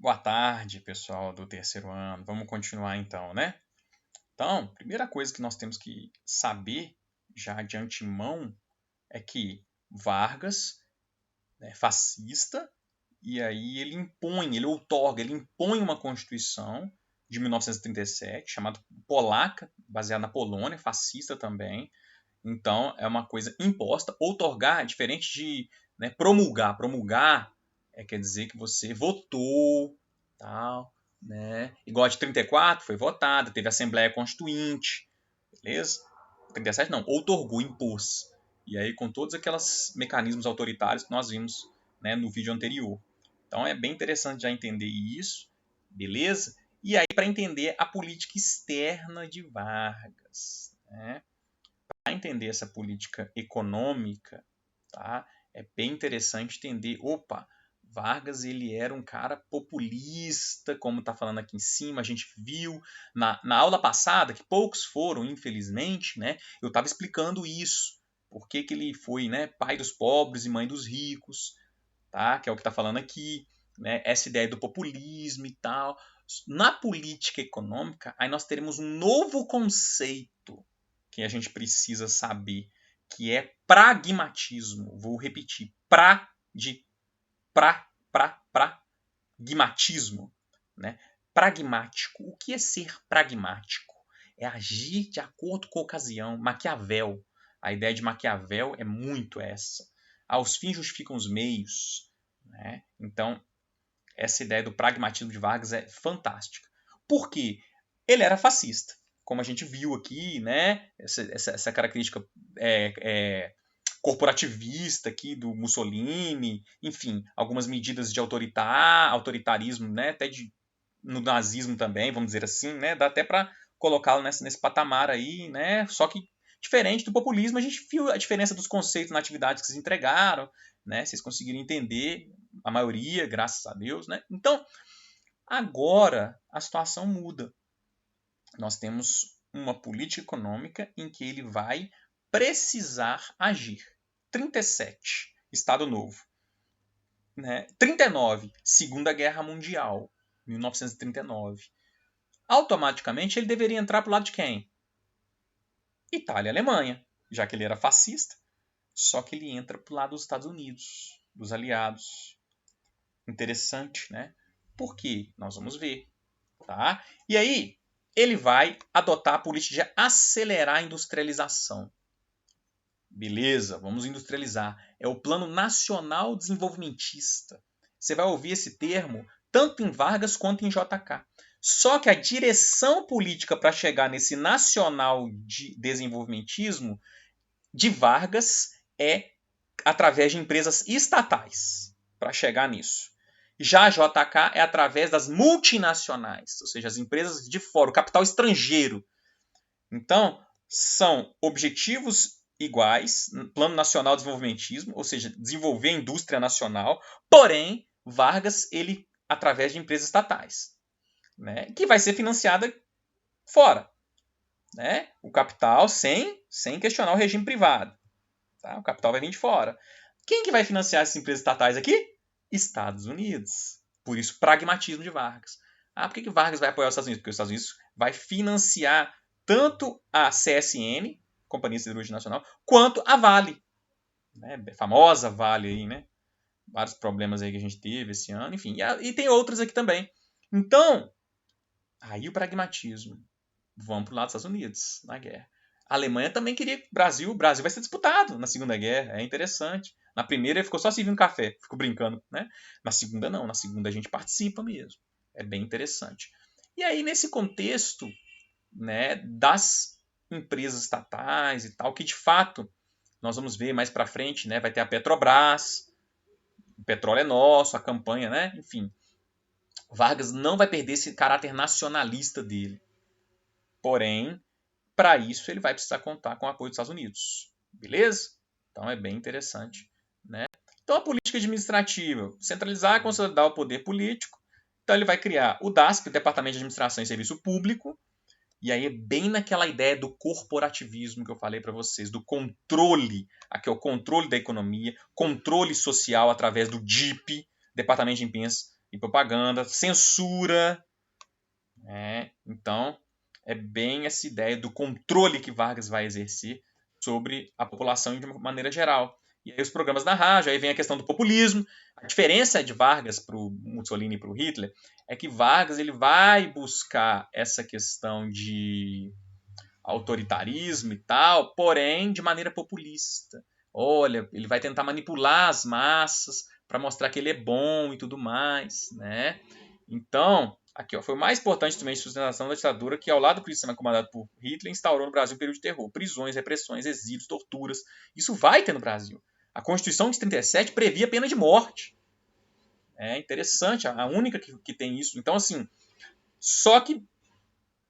Boa tarde, pessoal do terceiro ano. Vamos continuar então, né? Então, primeira coisa que nós temos que saber já de antemão é que Vargas é fascista e aí ele outorga, ele impõe uma Constituição de 1937, chamada Polaca, baseada na Polônia, fascista também. Então, é uma coisa imposta. Outorgar é diferente de, né, promulgar. Promulgar quer dizer que você votou, tal, né? Igual a de 34, foi votada, teve Assembleia Constituinte, beleza? 37 não, outorgou, impôs. E aí com todos aqueles mecanismos autoritários que nós vimos, né, no vídeo anterior. Então é bem interessante já entender isso, beleza? E aí para entender a política externa de Vargas, né? Para entender essa política econômica, tá? É bem interessante entender, opa, Vargas ele era um cara populista, como está falando aqui em cima, a gente viu na aula passada, que poucos foram, infelizmente, né? Eu estava explicando isso, por que ele foi, né, pai dos pobres e mãe dos ricos, tá? Que é o que está falando aqui, né? Essa ideia do populismo e tal. Na política econômica, aí nós teremos um novo conceito que a gente precisa saber, que é pragmatismo. Vou repetir, pragmatismo, né? Pragmático. O que é ser pragmático? É agir de acordo com a ocasião. Maquiavel. A ideia de Maquiavel é muito essa. Os fins justificam os meios, né? Então, essa ideia do pragmatismo de Vargas é fantástica. Por quê? Ele era fascista, como a gente viu aqui, né? Essa característica corporativista aqui do Mussolini, enfim, algumas medidas de autoritarismo, né? Até no nazismo também, vamos dizer assim, né? Dá até para colocá-lo nesse patamar aí, né? Só que diferente do populismo, a gente viu a diferença dos conceitos na atividade que vocês entregaram, né? Vocês conseguiram entender a maioria, graças a Deus, né? Então, agora a situação muda. Nós temos uma política econômica em que ele vai precisar agir. 37, Estado Novo. Né? 39, Segunda Guerra Mundial, 1939. Automaticamente ele deveria entrar para o lado de quem? Itália e Alemanha, já que ele era fascista. Só que ele entra para o lado dos Estados Unidos, dos aliados. Interessante, né? Por quê? Nós vamos ver. Tá? E aí, ele vai adotar a política de acelerar a industrialização. Beleza, vamos industrializar. É o Plano Nacional Desenvolvimentista. Você vai ouvir esse termo tanto em Vargas quanto em JK. Só que a direção política para chegar nesse nacional de desenvolvimentismo de Vargas é através de empresas estatais para chegar nisso. Já a JK é através das multinacionais, ou seja, as empresas de fora, o capital estrangeiro. Então, são objetivos iguais, Plano Nacional de Desenvolvimentismo, ou seja, desenvolver a indústria nacional, porém, Vargas, ele através de empresas estatais, né, que vai ser financiada fora. Né, o capital sem questionar o regime privado. Tá? O capital vai vir de fora. Quem que vai financiar essas empresas estatais aqui? Estados Unidos. Por isso, pragmatismo de Vargas. Por que Vargas vai apoiar os Estados Unidos? Porque os Estados Unidos vai financiar tanto a CSN, Companhia Siderúrgica Nacional, quanto a Vale. Né? Famosa Vale aí, né? Vários problemas aí que a gente teve esse ano, enfim. E tem outros aqui também. Então, aí o pragmatismo. Vamos para o lado dos Estados Unidos, na guerra. A Alemanha também queria o Brasil vai ser disputado na Segunda Guerra, é interessante. Na primeira ele ficou só servindo café, ficou brincando, né? Na segunda não, na segunda a gente participa mesmo. É bem interessante. E aí nesse contexto, né, das empresas estatais e tal, que de fato nós vamos ver mais para frente, né, vai ter a Petrobras, o petróleo é nosso, a campanha, né? Enfim, Vargas não vai perder esse caráter nacionalista dele. Porém, para isso ele vai precisar contar com o apoio dos Estados Unidos. Beleza? Então é bem interessante. Né? Então a política administrativa, centralizar e consolidar o poder político. Então ele vai criar o DASP, o Departamento de Administração e Serviço Público. E aí é bem naquela ideia do corporativismo que eu falei para vocês, do controle, aqui é o controle da economia, controle social através do DIP, Departamento de Empenhos e propaganda, censura. Né? Então, é bem essa ideia do controle que Vargas vai exercer sobre a população de uma maneira geral. E aí os programas da rádio, aí vem a questão do populismo. A diferença de Vargas para o Mussolini e para o Hitler é que Vargas ele vai buscar essa questão de autoritarismo e tal, porém de maneira populista. Olha, ele vai tentar manipular as massas para mostrar que ele é bom e tudo mais, né? Então, aqui ó, foi o mais importante instrumento de sustentação da ditadura que, ao lado do sistema comandado por Hitler, instaurou no Brasil um período de terror, prisões, repressões, exílios, torturas. Isso vai ter no Brasil. A Constituição de 37 previa pena de morte. É interessante, a única que tem isso. Então, assim, só que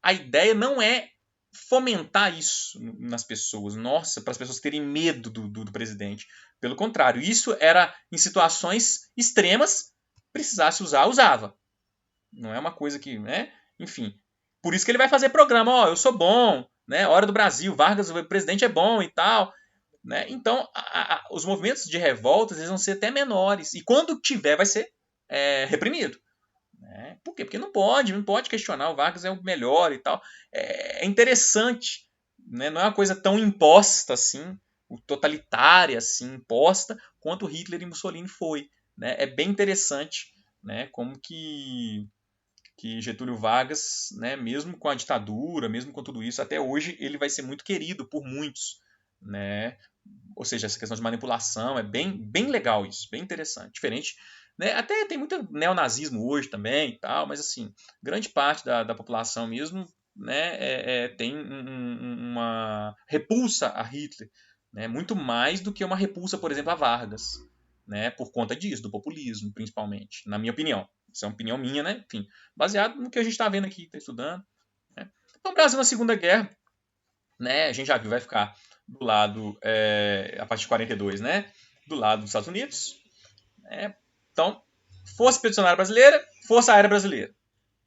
a ideia não é fomentar isso nas pessoas, nossa, para as pessoas terem medo do presidente. Pelo contrário, isso era em situações extremas, precisasse usar, usava. Não é uma coisa que, né? Enfim, por isso que ele vai fazer programa, ó, eu sou bom, né? Hora do Brasil, Vargas, o presidente é bom e tal. Né? Então, os movimentos de revoltas eles vão ser até menores. E quando tiver, vai ser reprimido. Né? Por quê? Porque não pode questionar, o Vargas é o melhor e tal. É interessante, né? Não é uma coisa tão imposta assim, totalitária assim, imposta, quanto Hitler e Mussolini foi. Né? É bem interessante, né? Como que Getúlio Vargas, né, mesmo com a ditadura, mesmo com tudo isso, até hoje ele vai ser muito querido por muitos. Né? Ou seja, essa questão de manipulação é bem legal isso, bem interessante. Diferente, né? Até tem muito neonazismo hoje também e tal, mas assim, grande parte da população mesmo, né, tem uma repulsa a Hitler, né? Muito mais do que uma repulsa, por exemplo, a Vargas, né? Por conta disso, do populismo, principalmente, na minha opinião. Isso é uma opinião minha, né? Enfim, baseado no que a gente está vendo aqui, está estudando. Né? Então, o Brasil na Segunda Guerra, né? A gente já viu, vai ficar do lado, a partir de 42, né? Do lado dos Estados Unidos. Né? Então, Força Expedicionária Brasileira, Força Aérea Brasileira.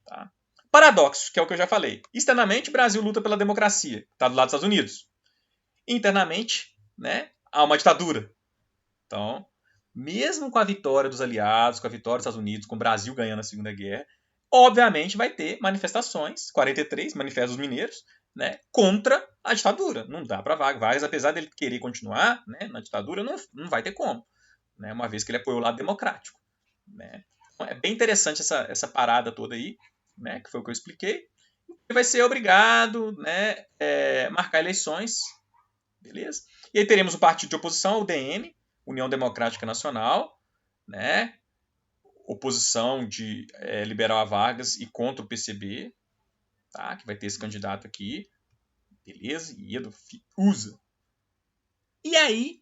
Tá? Paradoxo, que é o que eu já falei. Externamente, o Brasil luta pela democracia, está do lado dos Estados Unidos. Internamente, né, há uma ditadura. Então, mesmo com a vitória dos aliados, com a vitória dos Estados Unidos, com o Brasil ganhando a Segunda Guerra, obviamente vai ter manifestações, 43, Manifesto dos Mineiros, né, contra a ditadura. Não dá para Vargas, apesar dele querer continuar, né, na ditadura, não vai ter como, né, uma vez que ele apoiou o lado democrático. Né. Então, é bem interessante essa parada toda aí, né, que foi o que eu expliquei. Ele vai ser obrigado, né, marcar eleições, beleza? E aí teremos o partido de oposição, o DN, União Democrática Nacional, né, oposição de liberal a Vargas e contra o PCB, tá? Que vai ter esse candidato aqui, beleza? Iedo Fiuza. E aí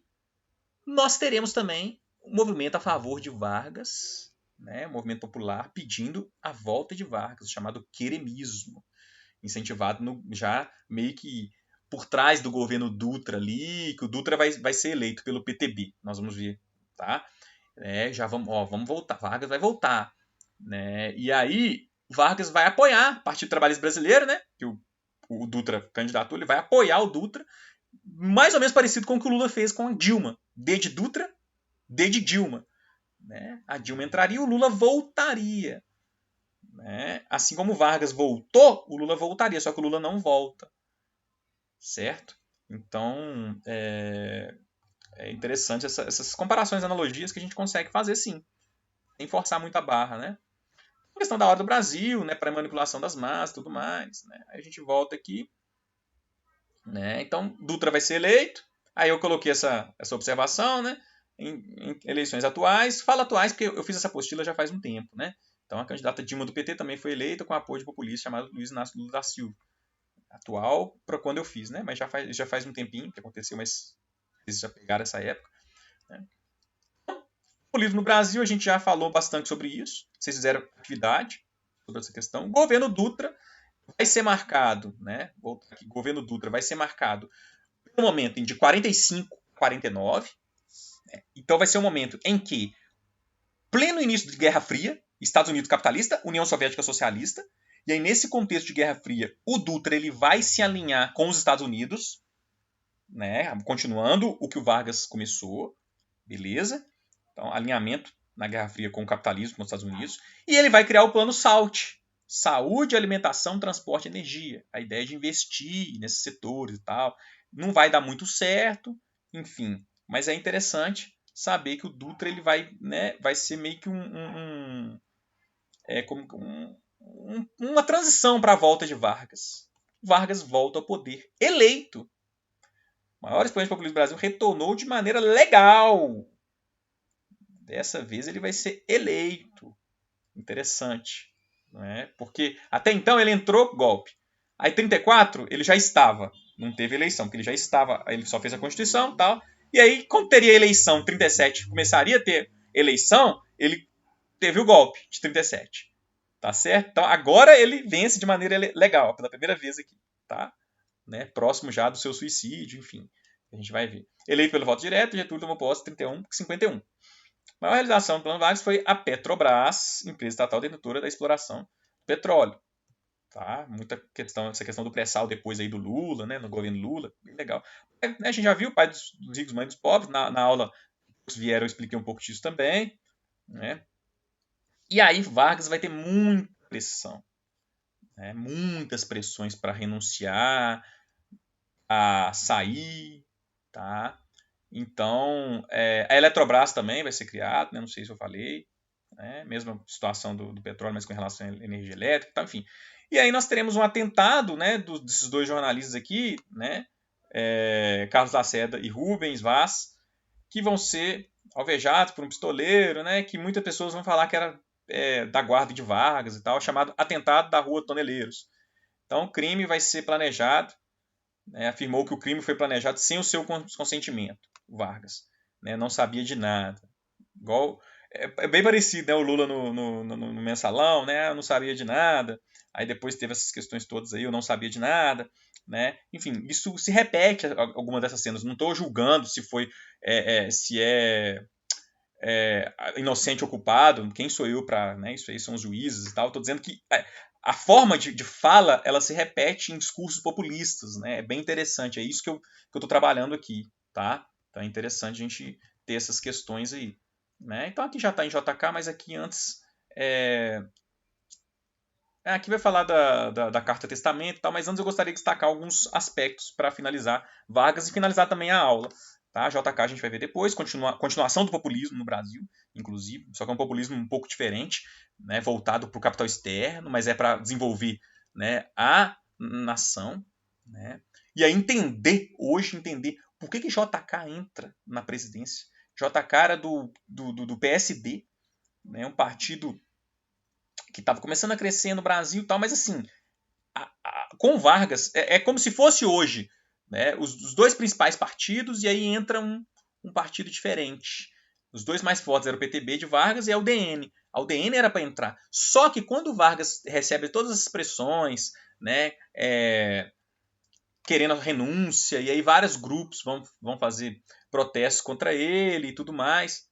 nós teremos também um movimento a favor de Vargas, né? Um movimento popular pedindo a volta de Vargas, chamado queremismo, incentivado já meio que por trás do governo Dutra ali, que o Dutra vai ser eleito pelo PTB, nós vamos ver, tá? Já vamos voltar, Vargas vai voltar, né? E aí Vargas vai apoiar o Partido Trabalhista Brasileiro, né? Que o Dutra candidatou, ele vai apoiar o Dutra, mais ou menos parecido com o que o Lula fez com a Dilma, D de Dutra, D de Dilma, né? A Dilma entraria, o Lula voltaria, né? Assim como o Vargas voltou, o Lula voltaria, só que o Lula não volta, certo? Então é interessante essas comparações, analogias que a gente consegue fazer sim, sem forçar muito a barra, né? A questão da hora do Brasil, né, para manipulação das massas, tudo mais, né? Aí a gente volta aqui, né? Então Dutra vai ser eleito. Aí eu coloquei essa observação, né? Em eleições atuais, falo atuais porque eu fiz essa apostila já faz um tempo, né? Então a candidata Dilma do PT também foi eleita com apoio de populista chamado Luiz Inácio Lula da Silva. Atual para quando eu fiz, né? Mas já faz um tempinho que aconteceu, mas eles já pegaram essa época. Né? Populismo no Brasil, a gente já falou bastante sobre isso. Vocês fizeram atividade sobre essa questão. O governo Dutra vai ser marcado, né? Voltar aqui, governo Dutra vai ser marcado pelo momento de 45 a 49. Né? Então vai ser um momento em que, pleno início de Guerra Fria, Estados Unidos capitalista, União Soviética socialista, e aí nesse contexto de Guerra Fria, o Dutra ele vai se alinhar com os Estados Unidos, né? Continuando o que o Vargas começou, beleza? Então, alinhamento na Guerra Fria com o capitalismo, com os Estados Unidos, e ele vai criar o plano SALT, saúde, alimentação, transporte e energia. A ideia de investir nesses setores e tal. Não vai dar muito certo, enfim, mas é interessante saber que o Dutra ele vai ser meio que uma transição para a volta de Vargas. Vargas volta ao poder, eleito. O maior expoente populismo do Brasil retornou de maneira legal. Dessa vez ele vai ser eleito. Interessante. Não é? Porque até então ele entrou golpe. Aí 34 ele já estava. Não teve eleição, porque ele já estava. Ele só fez a Constituição e tal. E aí, como teria eleição 37, começaria a ter eleição, ele teve o golpe de 37. Tá certo? Então agora ele vence de maneira legal, pela primeira vez aqui. Tá? Né? Próximo já do seu suicídio, enfim. A gente vai ver. Eleito pelo voto direto, Getúlio tomou posse 31-51. A maior realização do Plano Vargas foi a Petrobras, empresa estatal detentora da exploração do petróleo. Tá? Muita questão, essa questão do pré-sal depois aí do Lula, né? No governo Lula, bem legal. A gente já viu o pai dos ricos, mãe dos pobres, na aula vieram, eu expliquei um pouco disso também. Né? E aí Vargas vai ter muita pressão. Né? Muitas pressões para renunciar, a sair, tá? Então, a Eletrobras também vai ser criada, né? Não sei se eu falei, né? Mesma situação do petróleo, mas com relação à energia elétrica, tá? Enfim. E aí nós teremos um atentado, né, desses dois jornalistas aqui, né, Carlos Lacerda e Rubens Vaz, que vão ser alvejados por um pistoleiro, né, que muitas pessoas vão falar que era da guarda de Vargas e tal, chamado atentado da Rua Toneleiros. Então o crime vai ser planejado, né, afirmou que o crime foi planejado sem o seu consentimento, Vargas, né, não sabia de nada. Igual, é bem parecido, né, o Lula no mensalão, né, eu não sabia de nada, aí depois teve essas questões todas aí, eu não sabia de nada, né, enfim, isso se repete algumas dessas cenas, não estou julgando se foi, se inocente ou culpado, quem sou eu para, né, isso aí são os juízes e tal, estou dizendo que a forma de fala, ela se repete em discursos populistas, né? É bem interessante, é isso que eu estou trabalhando aqui, tá? Então é interessante a gente ter essas questões aí. Né? Então aqui já está em JK, mas aqui antes... aqui vai falar da Carta Testamento e tal, mas antes eu gostaria de destacar alguns aspectos para finalizar Vargas e finalizar também a aula. Tá? JK a gente vai ver depois, continuação do populismo no Brasil, inclusive, só que é um populismo um pouco diferente, né, voltado para o capital externo, mas é para desenvolver, né, a nação. Né, e aí entender por que JK entra na presidência. JK era do PSD, né, um partido que estava começando a crescer no Brasil e tal, mas assim, com Vargas, é como se fosse hoje, né, os dois principais partidos, e aí entra um partido diferente. Os dois mais fortes eram o PTB de Vargas e a UDN. A UDN era para entrar. Só que quando Vargas recebe todas as pressões, né, querendo a renúncia, e aí vários grupos vão fazer protestos contra ele e tudo mais,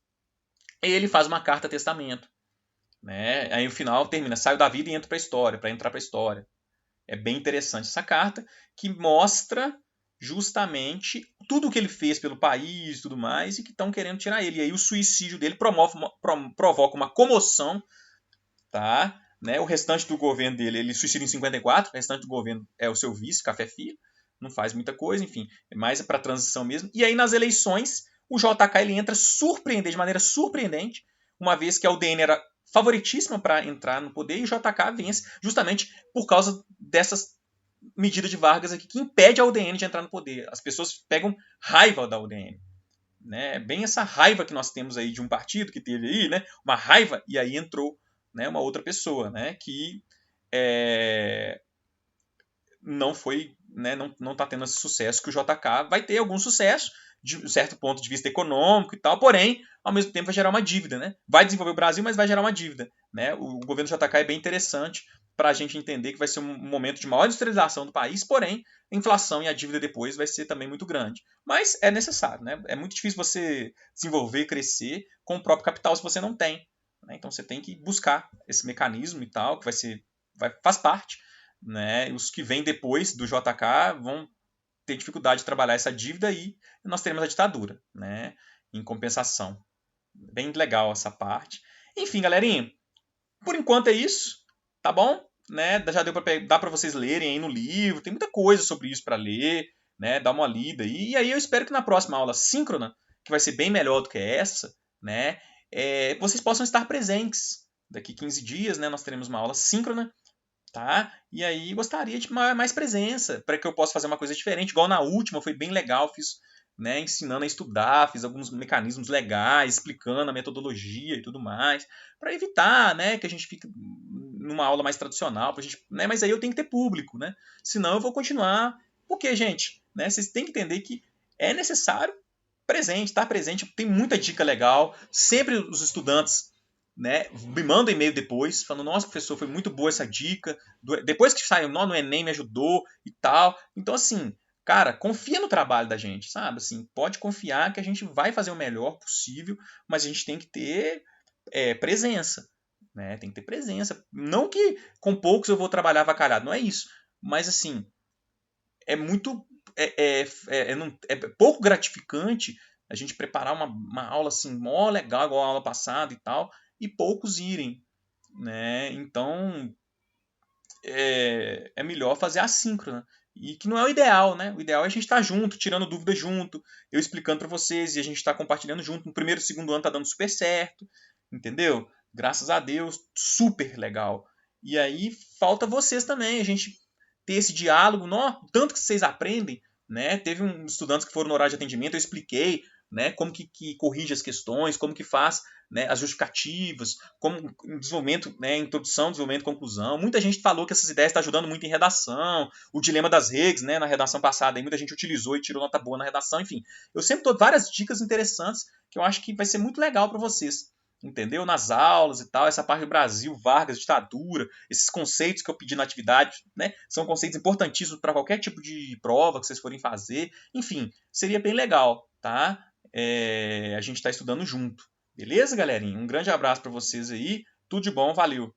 ele faz uma carta testamento. Né? Aí o final termina, saiu da vida e entra para a história, para entrar para a história. É bem interessante essa carta, que mostra justamente tudo o que ele fez pelo país e tudo mais, e que estão querendo tirar ele. E aí o suicídio dele provoca uma comoção, tá? Né? O restante do governo dele, ele suicida em 54, o restante do governo é o seu vice, Café Filho, não faz muita coisa, enfim, é mais para transição mesmo. E aí nas eleições, o JK ele entra de maneira surpreendente, uma vez que a UDN era favoritíssima para entrar no poder, e o JK vence justamente por causa dessas medidas de Vargas aqui, que impede a UDN de entrar no poder. As pessoas pegam raiva da UDN. Né? Bem essa raiva que nós temos aí de um partido que teve aí, né? Uma raiva, e aí entrou, né, uma outra pessoa, né, que não foi, né, não está tendo esse sucesso que o JK vai ter algum sucesso, de um certo ponto de vista econômico e tal, porém, ao mesmo tempo vai gerar uma dívida, né? Vai desenvolver o Brasil, mas vai gerar uma dívida, né? O governo do JK é bem interessante para a gente entender que vai ser um momento de maior industrialização do país, porém, a inflação e a dívida depois vai ser também muito grande. Mas é necessário, né? É muito difícil você desenvolver, crescer com o próprio capital se você não tem. Né? Então você tem que buscar esse mecanismo e tal, que faz parte. Né? Os que vêm depois do JK vão ter dificuldade de trabalhar essa dívida e nós teremos a ditadura, né? Em compensação. Bem legal essa parte. Enfim, galerinha, por enquanto é isso, tá bom? Né? Já dá para vocês lerem aí no livro, tem muita coisa sobre isso para ler, né? Dá uma lida. E aí eu espero que na próxima aula síncrona, que vai ser bem melhor do que essa, né? Vocês possam estar presentes. Daqui 15 dias, né? Nós teremos uma aula síncrona, tá? E aí gostaria de mais presença, para que eu possa fazer uma coisa diferente. Igual na última, foi bem legal, fiz, né, ensinando a estudar, fiz alguns mecanismos legais, explicando a metodologia e tudo mais, para evitar, né, que a gente fique numa aula mais tradicional, pra gente, né, mas aí eu tenho que ter público, né? Senão eu vou continuar, porque, gente, né, vocês têm que entender que é necessário estar presente, tem muita dica legal, sempre os estudantes, né, me mandam e-mail depois, falando, nossa, professor, foi muito boa essa dica, depois que saiu no Enem me ajudou e tal. Então, assim, cara, confia no trabalho da gente, sabe? Assim, pode confiar que a gente vai fazer o melhor possível, mas a gente tem que ter presença, né? Tem que ter presença. Não que com poucos eu vou trabalhar avacalhado, não é isso. Mas, assim, é muito é pouco gratificante a gente preparar uma aula assim mó legal igual a aula passada e tal e poucos irem, né? Então é melhor fazer assíncrona e que não é o ideal, né? O ideal é a gente estar junto, tirando dúvidas junto, eu explicando para vocês e a gente está compartilhando junto. No primeiro e segundo ano tá dando super certo, entendeu? Graças a Deus, super legal. E aí falta vocês também, a gente ter esse diálogo, tanto que vocês aprendem, né? Teve estudantes que foram no horário de atendimento, eu expliquei, né, como que corrige as questões, como que faz, né, as justificativas, como desenvolvimento, né, introdução, desenvolvimento, conclusão. Muita gente falou que essas ideias estão ajudando muito em redação, o dilema das regs, né, na redação passada, aí muita gente utilizou e tirou nota boa na redação, enfim. Eu sempre dou várias dicas interessantes que eu acho que vai ser muito legal para vocês. Entendeu? Nas aulas e tal, essa parte do Brasil, Vargas, ditadura, esses conceitos que eu pedi na atividade, né? São conceitos importantíssimos para qualquer tipo de prova que vocês forem fazer. Enfim, seria bem legal, tá? A gente está estudando junto. Beleza, galerinha? Um grande abraço para vocês aí. Tudo de bom, valeu!